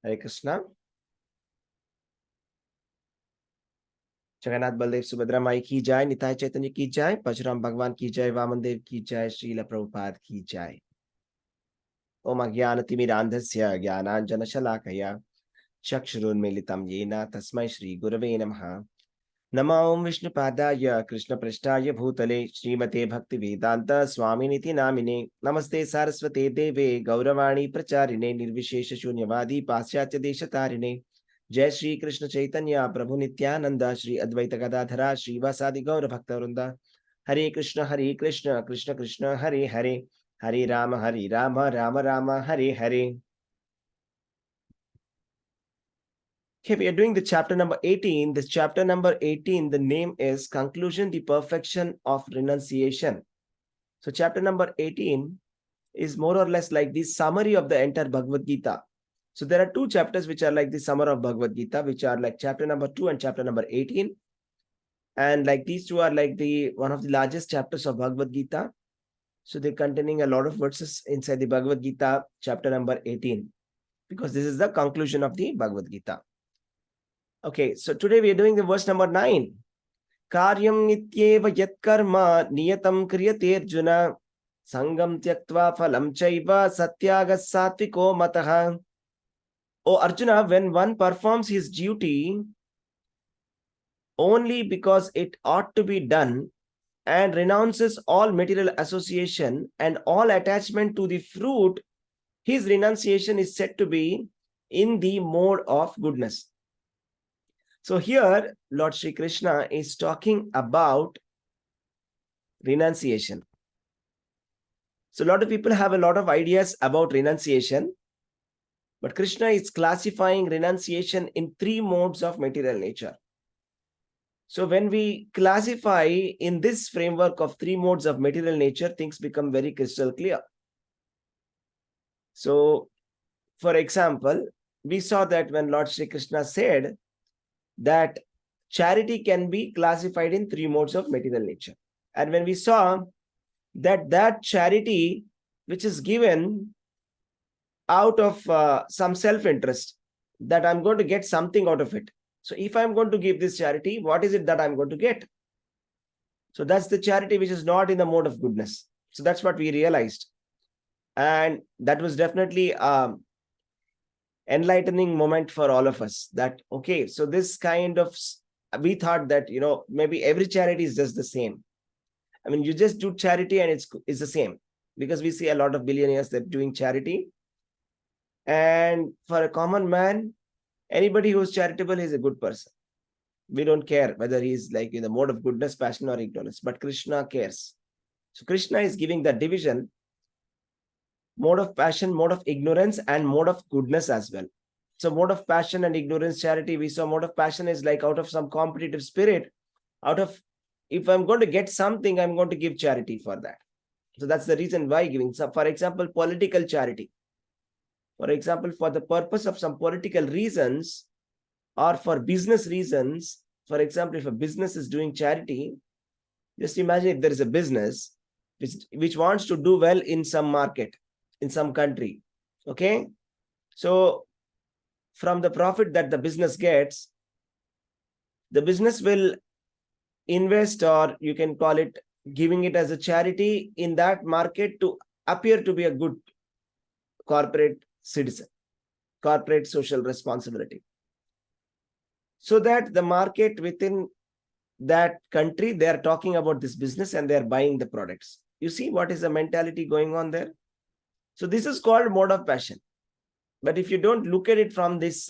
Hare Krishna. Jagannath Baldev Subhadra माई की जय, निताय चैतन्य की जय, परशुराम भगवान की जय, वामन देव की जय, श्रील प्रभुपाद की जय। ओम अज्ञानतिमिरान्धस्य ज्ञानाञ्जनशलाकया चक्षुरुन्मीलितं येन तस्मै श्रीगुरवे नमः। नमो ओं विष्णुपादाय कृष्णपृष्ठाय भूतले श्रीमते भक्तिवेदान्त स्वामिनिति नामिने नमस्ते सारस्वते देवे गौरवाणी प्रचारिणे निर्विशेष शून्यवादी पाश्चात्य देशतारिणे जय श्री कृष्ण चैतन्य प्रभु नित्यानंद श्री अद्वैत गदाधरा श्रीवासादि गौर भक्तवृंद हरे Krishna Krishna Krishna Hare Hare Hare Ram Ram Ram Hare Hare. Okay, we are doing the chapter number 18. This chapter number 18, the name is Conclusion, the Perfection of Renunciation. So chapter number 18 is more or less like the summary of the entire Bhagavad Gita. So there are two chapters which are like the summary of Bhagavad Gita, which are like chapter number 2 and chapter number 18. And like these two are like the one of the largest chapters of Bhagavad Gita. So they're containing a lot of verses inside the Bhagavad Gita, chapter number 18, because this is the conclusion of the Bhagavad Gita. Okay, so today we are doing the verse number 9. Karyam nityeva yat karma niyatam kriyate arjuna sangam tyaktva phalam chaiva satyaga satviko mataha. O Arjuna, when one performs his duty only because it ought to be done and renounces all material association and all attachment to the fruit, his renunciation is said to be in the mode of goodness. So here, Lord Shri Krishna is talking about renunciation. So a lot of people have a lot of ideas about renunciation, but Krishna is classifying renunciation in three modes of material nature. So when we classify in this framework of three modes of material nature, things become very crystal clear. So, for example, we saw that when Lord Shri Krishna said that charity can be classified in three modes of material nature. And when we saw that charity which is given out of some self-interest, that I'm going to get something out of it. So if I'm going to give this charity, what is it that I'm going to get? So that's the charity which is not in the mode of goodness. So that's what we realized. And that was definitely enlightening moment for all of us, that, okay, so this kind of, we thought that, maybe every charity is just the same. I mean, you just do charity and it's the same, because we see a lot of billionaires that doing charity. And for a common man, anybody who's charitable is a good person. We don't care whether he's like in the mode of goodness, passion, or ignorance, but Krishna cares. So Krishna is giving the division: mode of passion, mode of ignorance, and mode of goodness as well. So mode of passion and ignorance, charity, we saw mode of passion is like out of some competitive spirit, out of, if I'm going to get something, I'm going to give charity for that. So that's the reason why giving. So for example, political charity. For example, for the purpose of some political reasons or for business reasons, for example, if a business is doing charity, just imagine if there is a business which wants to do well in some market, in some country. Okay. So from the profit that the business gets, the business will invest, or you can call it giving it as a charity in that market to appear to be a good corporate citizen, corporate social responsibility. So that the market within that country, they are talking about this business and they are buying the products. You see what is the mentality going on there? So this is called mode of passion. But if you don't look at it from this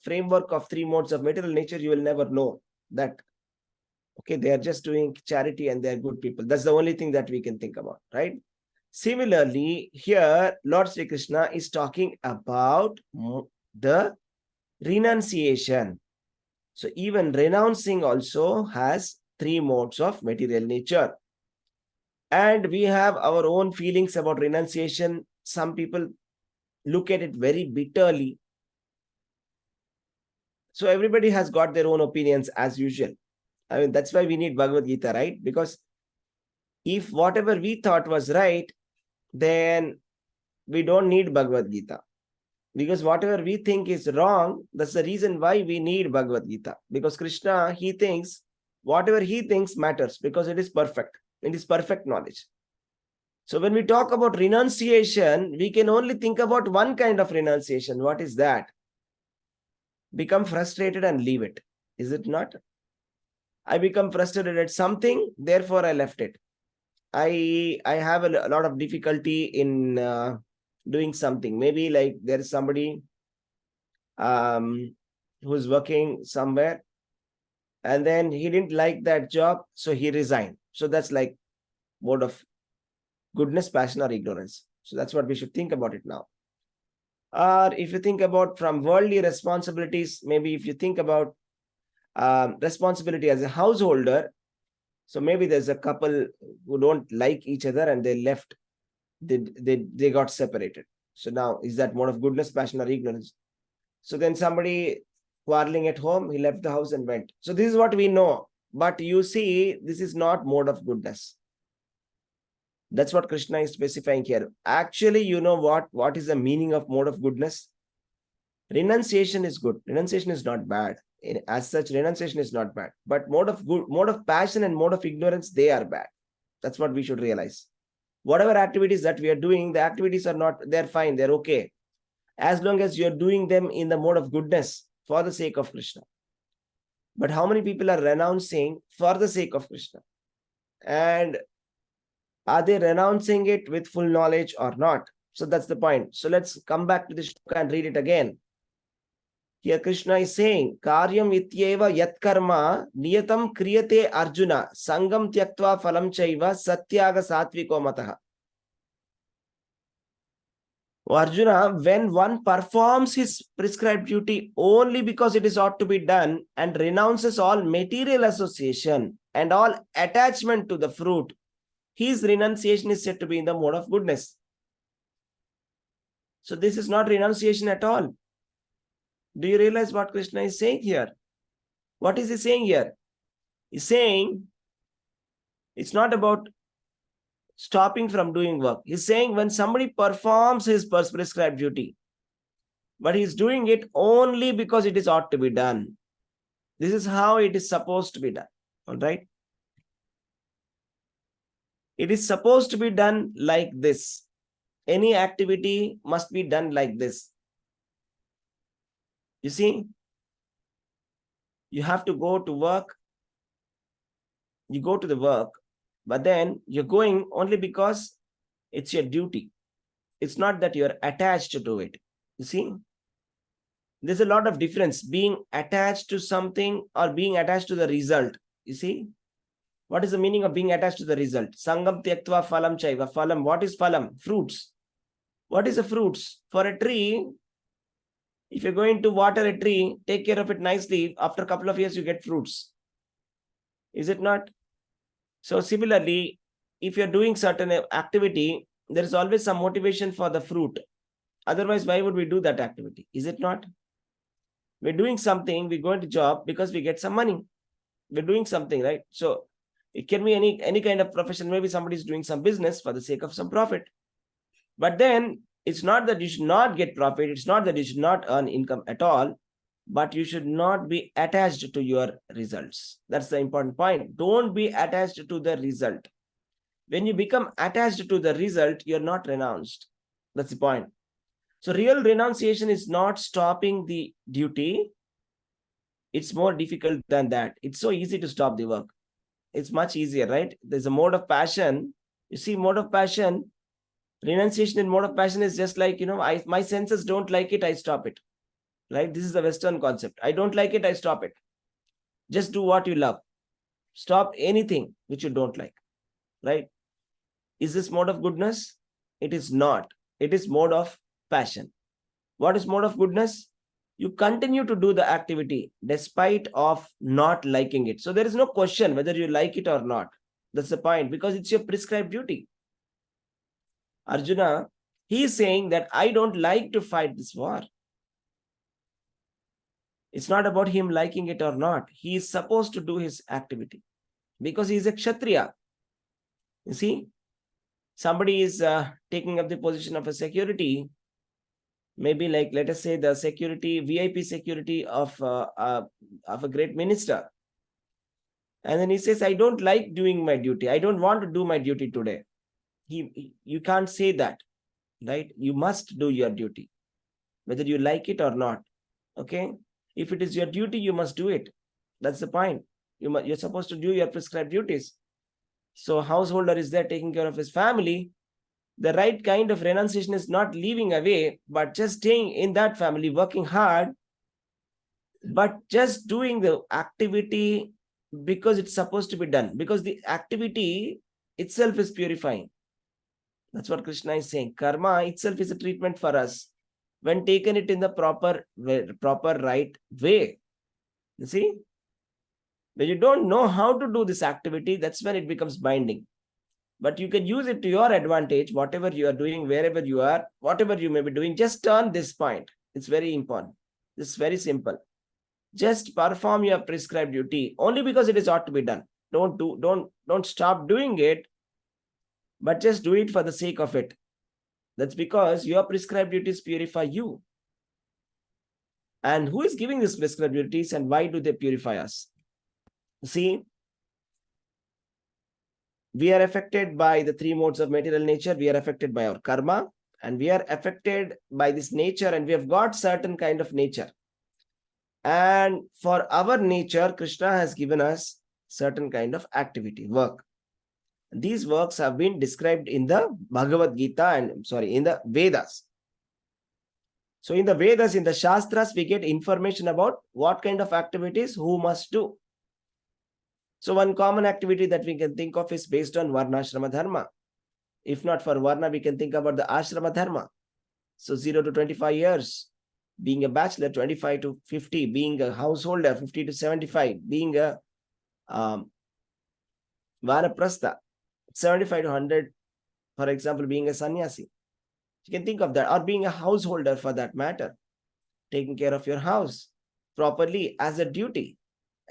framework of three modes of material nature, you will never know that, okay, they are just doing charity and they are good people. That's the only thing that we can think about, right? Similarly, here, Lord Sri Krishna is talking about the renunciation. So even renouncing also has three modes of material nature. And we have our own feelings about renunciation. Some people look at it very bitterly. So everybody has got their own opinions as usual. I mean, that's why we need Bhagavad Gita, right? Because if whatever we thought was right, then we don't need Bhagavad Gita. Because whatever we think is wrong, that's the reason why we need Bhagavad Gita. Because Krishna, he thinks, whatever he thinks matters because it is perfect. It is perfect knowledge. So when we talk about renunciation, we can only think about one kind of renunciation. What is that? Become frustrated and leave it. Is it not? I become frustrated at something, therefore I left it. I have a lot of difficulty in doing something. Maybe like there is somebody who's working somewhere and then he didn't like that job, so he resigned. So that's like mode of goodness, passion, or ignorance. So that's what we should think about it now. Or if you think about from worldly responsibilities, maybe if you think about responsibility as a householder, so maybe there's a couple who don't like each other and they left, they got separated. So now, is that mode of goodness, passion, or ignorance? So then somebody quarreling at home, he left the house and went. So this is what we know. But you see, this is not mode of goodness. That's what Krishna is specifying here. Actually, you know what is the meaning of mode of goodness? Renunciation is good. Renunciation is not bad. As such, renunciation is not bad. But mode of passion and mode of ignorance, they are bad. That's what we should realize. Whatever activities that we are doing, the activities are not, they're fine, they're okay. As long as you're doing them in the mode of goodness for the sake of Krishna. But how many people are renouncing for the sake of Krishna? And are they renouncing it with full knowledge or not? So that's the point. So let's come back to this and read it again. Here Krishna is saying, Karyam ityeva yat karma niyatam kriyate Arjuna sangam tyaktva phalam chaiva satyaga satviko mataha. Arjuna, when one performs his prescribed duty only because it is ought to be done and renounces all material association and all attachment to the fruit, his renunciation is said to be in the mode of goodness. So this is not renunciation at all. Do you realize what Krishna is saying here? What is he saying here? He's saying it's not about stopping from doing work. He's saying when somebody performs his prescribed duty, but he's doing it only because it is ought to be done. This is how it is supposed to be done. All right? It is supposed to be done like this. Any activity must be done like this. You see, you have to go to work. You go to the work, but then you're going only because it's your duty. It's not that you're attached to it. You see, there's a lot of difference being attached to something or being attached to the result. You see, what is the meaning of being attached to the result? Sangam tyaktva phalam chaiva. Phalam, what is phalam? Fruits. What is the fruits? For a tree, if you're going to water a tree, take care of it nicely. After a couple of years, you get fruits. Is it not? So similarly, if you're doing certain activity, there is always some motivation for the fruit. Otherwise, why would we do that activity? Is it not? We're doing something, we're going to job because we get some money. We're doing something, right? So it can be any kind of profession. Maybe somebody is doing some business for the sake of some profit. But then it's not that you should not get profit. It's not that you should not earn income at all, but you should not be attached to your results. That's the important point. Don't be attached to the result. When you become attached to the result, you're not renounced. That's the point. So real renunciation is not stopping the duty. It's more difficult than that. It's so easy to stop the work. It's much easier, right? There's a mode of passion. You see, mode of passion, renunciation in mode of passion is just like, my senses don't like it, I stop it. Right? This is the Western concept. I don't like it, I stop it. Just do what you love. Stop anything which you don't like. Right? Is this mode of goodness? It is not. It is mode of passion. What is mode of goodness? You continue to do the activity despite of not liking it. So there is no question whether you like it or not. That's the point, because it's your prescribed duty. Arjuna, he is saying that I don't like to fight this war. It's not about him liking it or not. He is supposed to do his activity because he is a Kshatriya. You see, somebody is taking up the position of a security. maybe like, let us say, the security, VIP security of a great minister. And then he says, I don't like doing my duty. I don't want to do my duty today. You can't say that, right? You must do your duty, whether you like it or not. Okay? If it is your duty, you must do it. That's the point. You're supposed to do your prescribed duties. So householder is there taking care of his family. The right kind of renunciation is not leaving away, but just staying in that family, working hard, but just doing the activity because it's supposed to be done, because the activity itself is purifying. That's what Krishna is saying. Karma itself is a treatment for us when taken it in the proper right way. You see, when you don't know how to do this activity, that's when it becomes binding. But you can use it to your advantage, whatever you are doing, wherever you are, whatever you may be doing, just turn this point. It's very important. It's very simple. Just perform your prescribed duty only because it is ought to be done. Don't stop doing it, but just do it for the sake of it. That's because your prescribed duties purify you. And who is giving these prescribed duties, and why do they purify us? See, we are affected by the three modes of material nature. We are affected by our karma, and we are affected by this nature, and we have got certain kind of nature. And for our nature, Krishna has given us certain kind of activity, work. These works have been described in the Bhagavad Gita and, in the Vedas. So in the Vedas, in the Shastras, we get information about what kind of activities who must do. So one common activity that we can think of is based on Varna Ashrama Dharma. If not for Varna, we can think about the Ashrama Dharma. So 0 to 25 years, being a bachelor, 25 to 50, being a householder, 50 to 75, being a Vanaprastha, 75 to 100, for example, being a sannyasi. You can think of that, or being a householder for that matter, taking care of your house properly as a duty,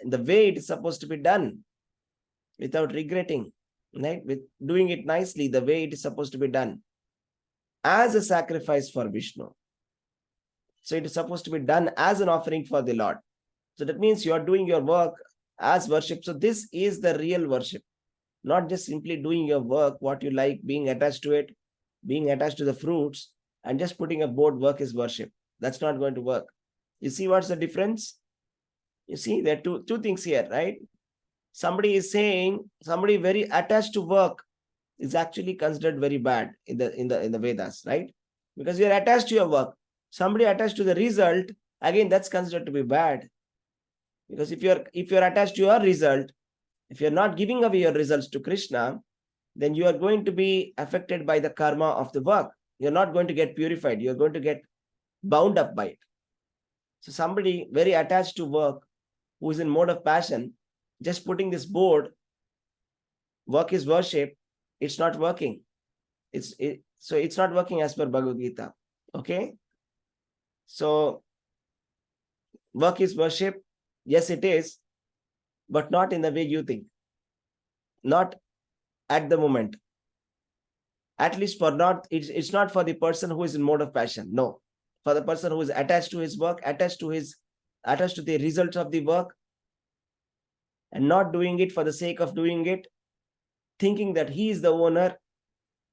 in the way it is supposed to be done, without regretting, right? With doing it nicely, the way it is supposed to be done, as a sacrifice for Vishnu. So it is supposed to be done as an offering for the Lord. So that means you are doing your work as worship. So this is the real worship, not just simply doing your work, what you like, being attached to it, being attached to the fruits, and just putting a board, work is worship. That's not going to work. You see what's the difference? You see, there are two things here, right? Somebody is saying somebody very attached to work is actually considered very bad in the Vedas, right? Because you're attached to your work. Somebody attached to the result, again, that's considered to be bad. Because if you're attached to your result, if you're not giving away your results to Krishna, then you are going to be affected by the karma of the work. You're not going to get purified. You're going to get bound up by it. So somebody very attached to work, who is in mode of passion, just putting this board, work is worship, it's not working. So it's not working as per Bhagavad Gita. Okay? So work is worship. Yes, it is, but not in the way you think. Not at the moment. At least it's not for the person who is in mode of passion. No. For the person who is attached to his work, attached to the results of the work, and not doing it for the sake of doing it, thinking that he is the owner,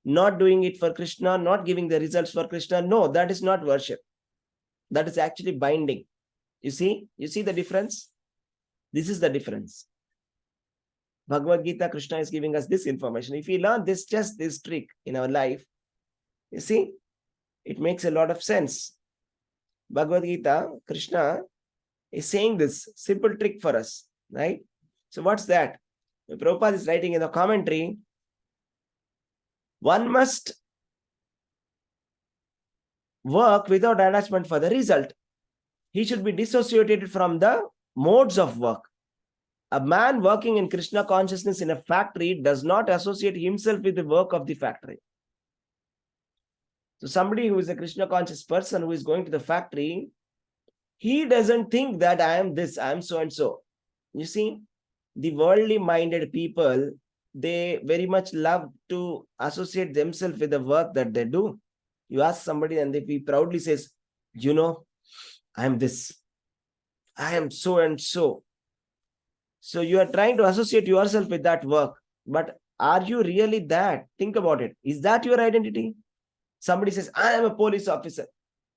not doing it for Krishna, not giving the results for Krishna. No, that is not worship. That is actually binding. You see the difference? This is the difference. Bhagavad Gita, Krishna is giving us this information. If we learn this trick in our life, you see, it makes a lot of sense. Bhagavad Gita, Krishna is saying this simple trick for us, right? So what's that? Prabhupada is writing in the commentary, one must work without attachment for the result. He should be dissociated from the modes of work. A man working in Krishna consciousness in a factory does not associate himself with the work of the factory. So somebody who is a Krishna conscious person who is going to the factory, he doesn't think that I am this, I am so and so. You see, the worldly minded people, they very much love to associate themselves with the work that they do. You ask somebody and he proudly says, I am this, I am so and so. So you are trying to associate yourself with that work. But are you really that? Think about it. Is that your identity? Somebody says, I am a police officer.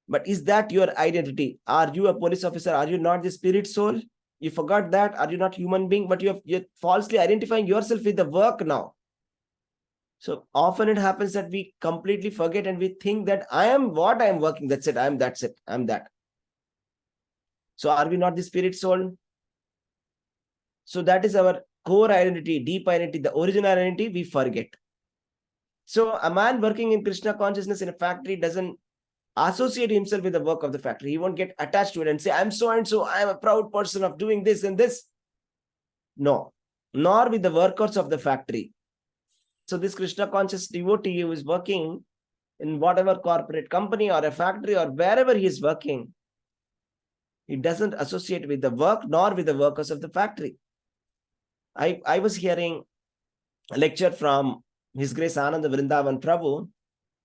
But is that your identity? Are you a police officer? Are you not the spirit soul? You forgot that? Are you not human being? But you're falsely identifying yourself with the work now. So often it happens that we completely forget and we think that I am what I am working. That's it. That's it. I'm that. So are we not the spirit soul? So that is our core identity, deep identity, the original identity we forget. So a man working in Krishna consciousness in a factory doesn't associate himself with the work of the factory. He won't get attached to it and say, I'm so and so, I am a proud person of doing this and this. No, nor with the workers of the factory. So this Krishna conscious devotee who is working in whatever corporate company or a factory or wherever he is working, he doesn't associate with the work nor with the workers of the factory. I was hearing a lecture from His Grace Ananda Vrindavan Prabhu,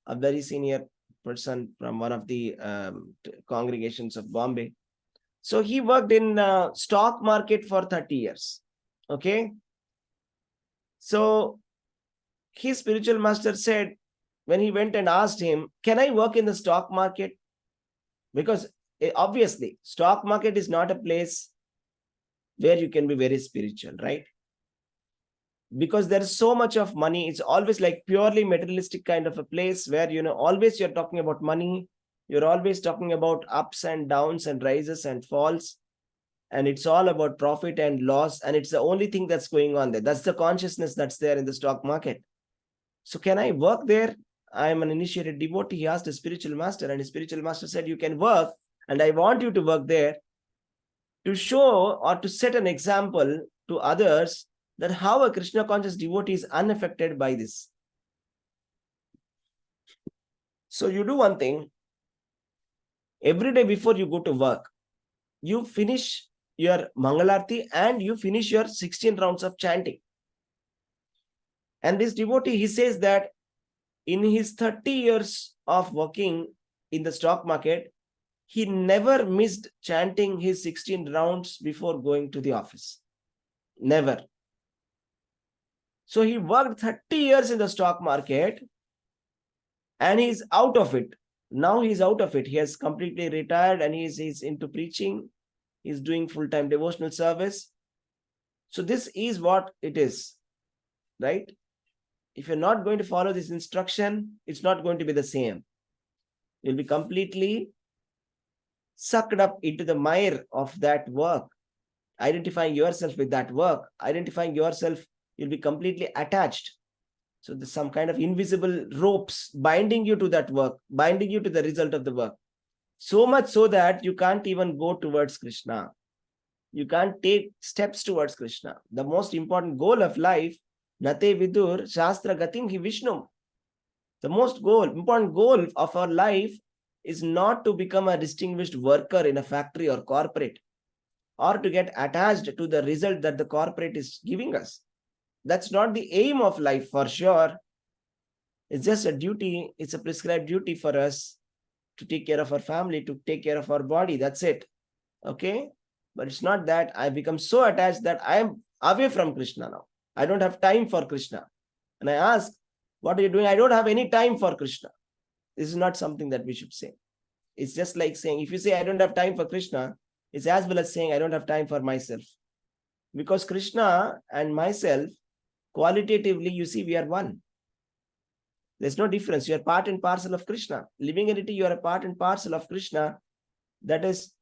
a very senior person from one of the congregations of Bombay. So he worked in stock market for 30 years. Okay. So his spiritual master said, when he went and asked him, can I work in the stock market? Because obviously, stock market is not a place where you can be very spiritual, right? Because there is so much of money. It's always like purely materialistic kind of a place where, always you're talking about money. You're always talking about ups and downs and rises and falls. And it's all about profit and loss. And it's the only thing that's going on there. That's the consciousness that's there in the stock market. So can I work there? I am an initiated devotee. He asked his spiritual master, and his spiritual master said, you can work, and I want you to work there to show or to set an example to others that how a Krishna conscious devotee is unaffected by this. So you do one thing. Every day before you go to work, you finish your Mangalarti and you finish your 16 rounds of chanting. And this devotee, he says that in his 30 years of working in the stock market, he never missed chanting his 16 rounds before going to the office. Never. So he worked 30 years in the stock market and he's out of it. Now he's out of it. He has completely retired and he's into preaching. He's doing full-time devotional service. So this is what it is, right? If you're not going to follow this instruction, it's not going to be the same. You'll be completely sucked up into the mire of that work, identifying yourself with that work, identifying yourself, you'll be completely attached. So there's some kind of invisible ropes binding you to that work, binding you to the result of the work. So much so that you can't even go towards Krishna. You can't take steps towards Krishna. The most important goal of life, Nate Vidur Shastra Gatim Hi Vishnu. The most important goal of our life is not to become a distinguished worker in a factory or corporate, or to get attached to the result that the corporate is giving us. That's not the aim of life for sure. It's just a duty. It's a prescribed duty for us to take care of our family, to take care of our body. That's it. Okay? But it's not that I become so attached that I am away from Krishna now. I don't have time for Krishna. And I ask, what are you doing? I don't have any time for Krishna. This is not something that we should say. It's just like saying, if you say, I don't have time for Krishna, it's as well as saying, I don't have time for myself. Because Krishna and myself, qualitatively, you see, we are one. There's no difference. You are part and parcel of Krishna. Living entity, you are a part and parcel of Krishna. That is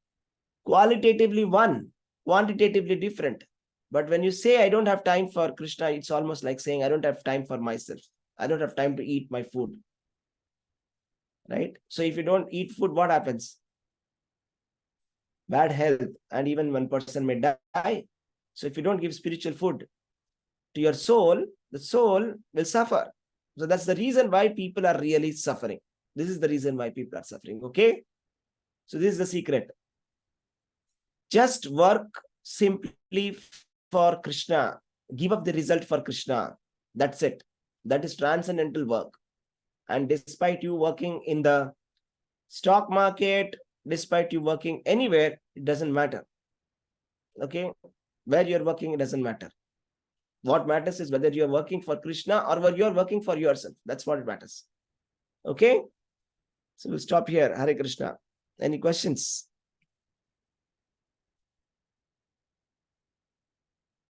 qualitatively one, quantitatively different. But when you say, I don't have time for Krishna, it's almost like saying, I don't have time for myself. I don't have time to eat my food. Right? So if you don't eat food, what happens? Bad health. And even one person may die. So if you don't give spiritual food to your soul, the soul will suffer. So that's the reason why people are really suffering. This is the reason why people are suffering. Okay? So this is the secret. Just work simply for Krishna. Give up the result for Krishna. That's it. That is transcendental work. And despite you working in the stock market despite you working anywhere, it doesn't matter. Okay, where you're working, it doesn't matter. What matters is whether you're working for Krishna or whether you're working for yourself. That's what it matters. Okay, so we'll stop here. Hare Krishna. Any questions?